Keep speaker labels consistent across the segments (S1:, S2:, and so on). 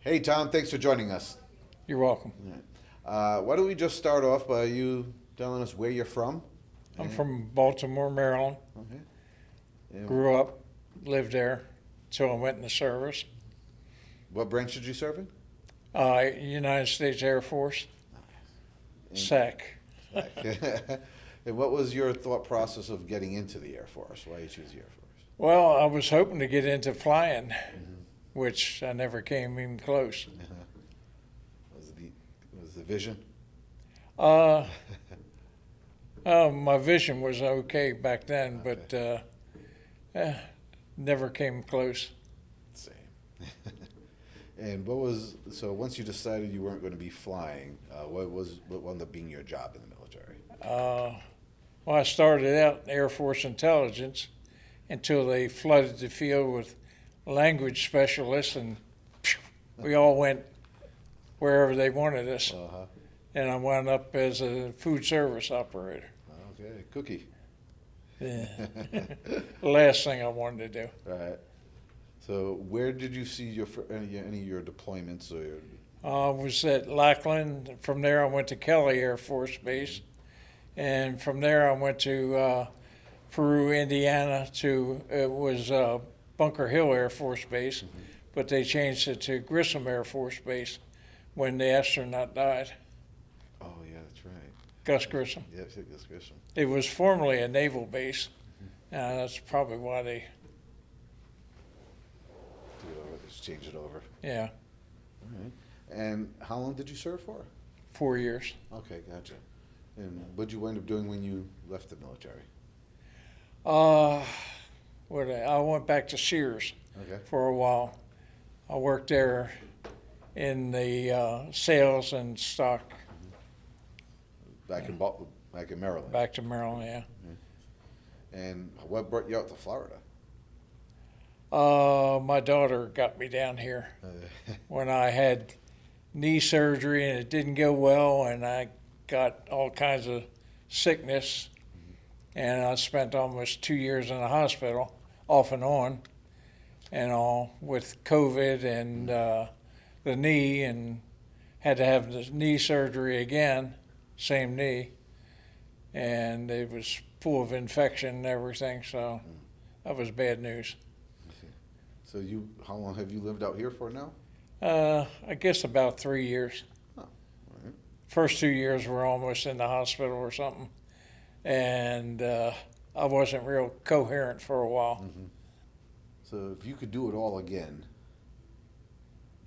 S1: Hey, Tom, thanks for joining us.
S2: You're welcome.
S1: Why don't we just start off by you telling us where you're from?
S2: I'm
S1: And,
S2: from Baltimore, Maryland.
S1: okay. And
S2: Grew up, lived there till I went in the service.
S1: what branch did you serve in?
S2: United States Air Force,
S1: And,
S2: SAC.
S1: and what was your thought process of getting into the Air Force? Why you choose the Air Force?
S2: Well, I was hoping to get into flying,
S1: Mm-hmm.
S2: which I never came even close.
S1: Was the vision?
S2: Uh, my vision was okay back then, but never came close.
S1: Same. And once you decided you weren't going to be flying, what wound up being your job in the military?
S2: Well, I started out in Air Force intelligence until they flooded the field with language specialists, and we all went wherever they wanted us.
S1: Uh-huh.
S2: And I wound up as a food service operator.
S1: Okay, cookie.
S2: Yeah. The last thing I wanted to do.
S1: All right. So where did you see any of your deployments?
S2: I was at Lackland. From there, I went to Kelly Air Force Base. And from there, I went to Peru, Indiana, it was Bunker Hill Air Force Base, but they changed it to Grissom Air Force Base when the astronaut died,
S1: Oh yeah, that's right.
S2: Gus Grissom.
S1: Yes, that's Gresham.
S2: It was formerly a naval base. That's probably why
S1: Just change it over.
S2: yeah,
S1: All right. And how long did you serve for?
S2: 4 years.
S1: Okay, gotcha. And what did you wind up doing when you left the military?
S2: Uh, I went back to Sears
S1: Okay.
S2: for a while. I worked there in the sales and stock
S1: Back in Maryland.
S2: back to Maryland, yeah.
S1: And what brought you out to Florida?
S2: My daughter got me down here when I had knee surgery and it didn't go well, and I got all kinds of sickness, and I spent almost 2 years in the hospital, off and on, and all with COVID and the knee, and had to have the knee surgery again, same knee, and it was full of infection and everything, so that was bad news.
S1: So how long have you lived out here for now?
S2: I guess about 3 years.
S1: Oh, all right.
S2: First 2 years were almost in the hospital or something, and I wasn't real coherent for a while.
S1: So if you could do it all again,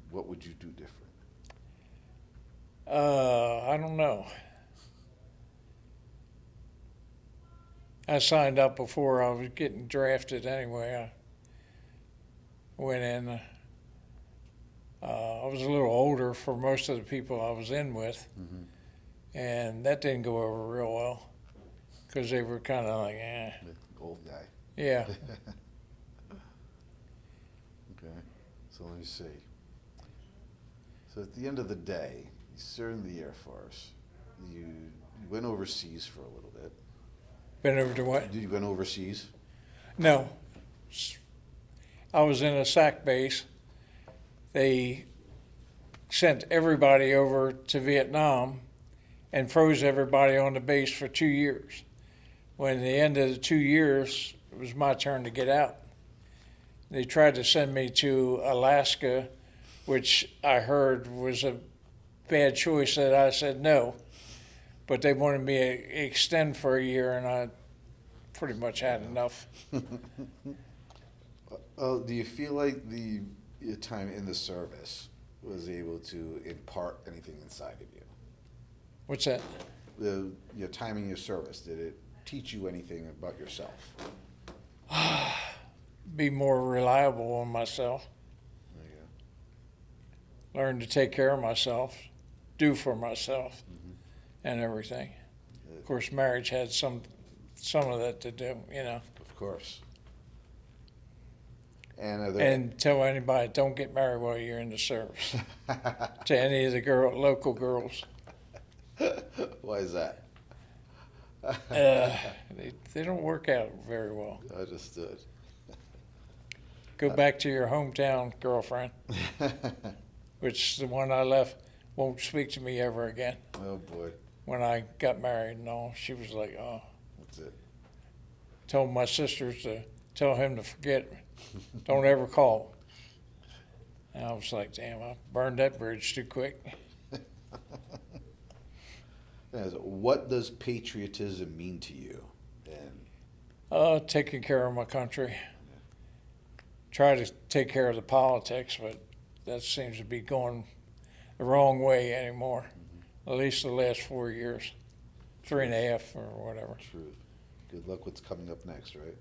S1: what would you do different?
S2: I don't know. I signed up before I was getting drafted anyway. I went in. I was a little older for most of the people I was in with, and that didn't go over real well because they were kind of like, eh.
S1: The old guy.
S2: Yeah.
S1: Okay. So let me see. So at the end of the day, you served in the Air Force. You went overseas for a little bit.
S2: Been over to what?
S1: You went overseas?
S2: No. I was in a SAC base. They sent everybody over to Vietnam and froze everybody on the base for 2 years. When the end of the 2 years, it was my turn to get out. They tried to send me to Alaska, which I heard was a bad choice that I said no. But they wanted me to extend for a year, and I pretty much had enough.
S1: Do you feel like your time in the service was able to impart anything inside of you?
S2: What's that?
S1: Your time in your service, did it teach you anything about yourself?
S2: Be more reliable on myself.
S1: There you go.
S2: Learn to take care of myself, do for myself, and everything.
S1: Good.
S2: Of course, marriage had some of that to do,
S1: Of course. And are there
S2: And tell anybody, don't get married while you're in the service. To any of the local girls,
S1: Why is that?
S2: they don't work out very well.
S1: Understood.
S2: Go back to your hometown girlfriend which the one I left won't speak to me ever again.
S1: Oh boy,
S2: When I got married and all, she was like, oh,
S1: that's it.
S2: told my sisters to tell him to forget me. Don't ever call. And I was like, damn, I burned that bridge too quick.
S1: What does patriotism mean to you? And
S2: Taking care of my country. Try to take care of the politics, but that seems to be going the wrong way anymore. At least the last 4 years, 3.5 or whatever.
S1: truth. Good luck what's coming up next, right?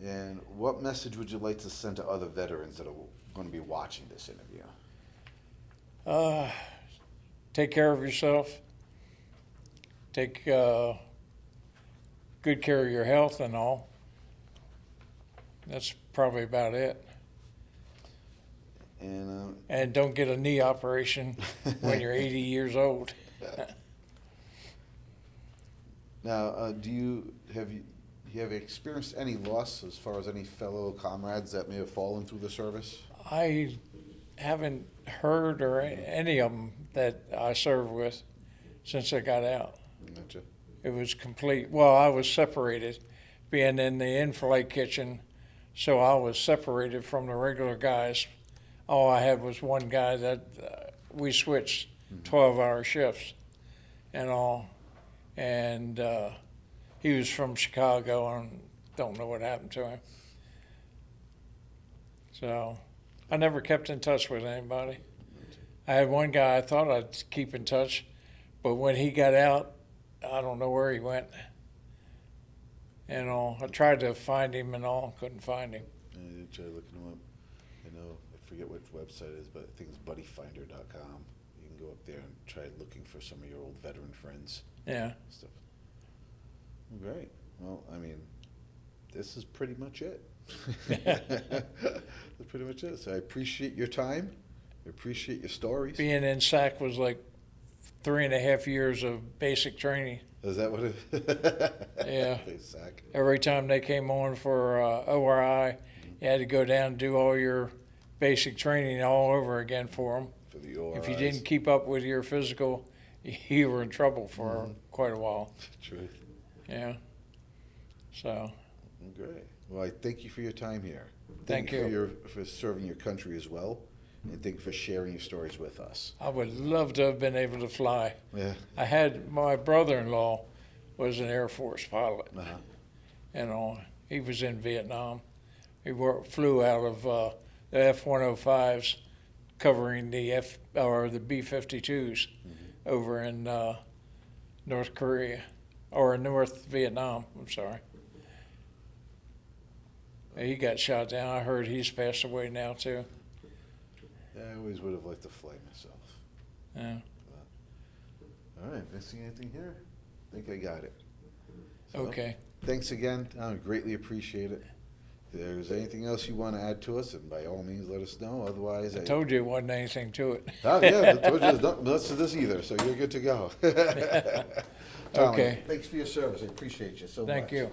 S1: And what message would you like to send to other veterans that are going to be watching this interview?
S2: Take care of yourself. Take good care of your health and all. That's probably about it.
S1: And
S2: don't get a knee operation when you're 80 years old.
S1: now, do you have experienced any loss as far as any fellow comrades that may have fallen through the service?
S2: I haven't heard or any of them that I served with since I got out.
S1: Gotcha.
S2: It was complete. Well, I was separated, being in the in-flight kitchen, so I was separated from the regular guys. All I had was one guy that we switched 12-hour shifts and all, and he was from Chicago, and don't know what happened to him. So I never kept in touch with anybody. I had one guy I thought I'd keep in touch, but when he got out, I don't know where he went. And all, I tried to find him and all, couldn't find him.
S1: I did try looking him up. I know, I forget which website it is, but I think it's buddyfinder.com. You can go up there and try looking for some of your old veteran friends.
S2: Yeah.
S1: Stuff. Great. Well, I mean, this is pretty much it. That's pretty much it. So I appreciate your time. I appreciate your stories.
S2: Being in SAC was like 3.5 years of basic training.
S1: Is that what it?
S2: Yeah.
S1: SAC.
S2: Every time they came on for ORI, you had to go down and do all your basic training all over again for them.
S1: For the ORIs.
S2: If you didn't keep up with your physical, you were in trouble for quite a while.
S1: Truth.
S2: Yeah. So.
S1: Great. Well, I thank you for your time here.
S2: Thank you.
S1: For serving your country as well, and thank you for sharing your stories with us.
S2: I would love to have been able to fly.
S1: Yeah.
S2: I had my brother-in-law was an Air Force pilot, and all. He was in Vietnam. He flew out of the F-105s, covering the B-52s over in North Korea or North Vietnam. I'm sorry. He got shot down. I heard he's passed away now too.
S1: Yeah, I always would have liked to fly myself.
S2: Yeah.
S1: All right, missing anything here? I think I got it. So,
S2: Okay.
S1: Thanks again. I greatly appreciate it. If there's anything else you want to add to us, and by all means, let us know. Otherwise,
S2: I told you it wasn't anything to it.
S1: Oh, yeah, I told you there's nothing else to this either, so you're good to go. Tommy,
S2: Okay.
S1: thanks for your service. I appreciate you so much.
S2: Thank you.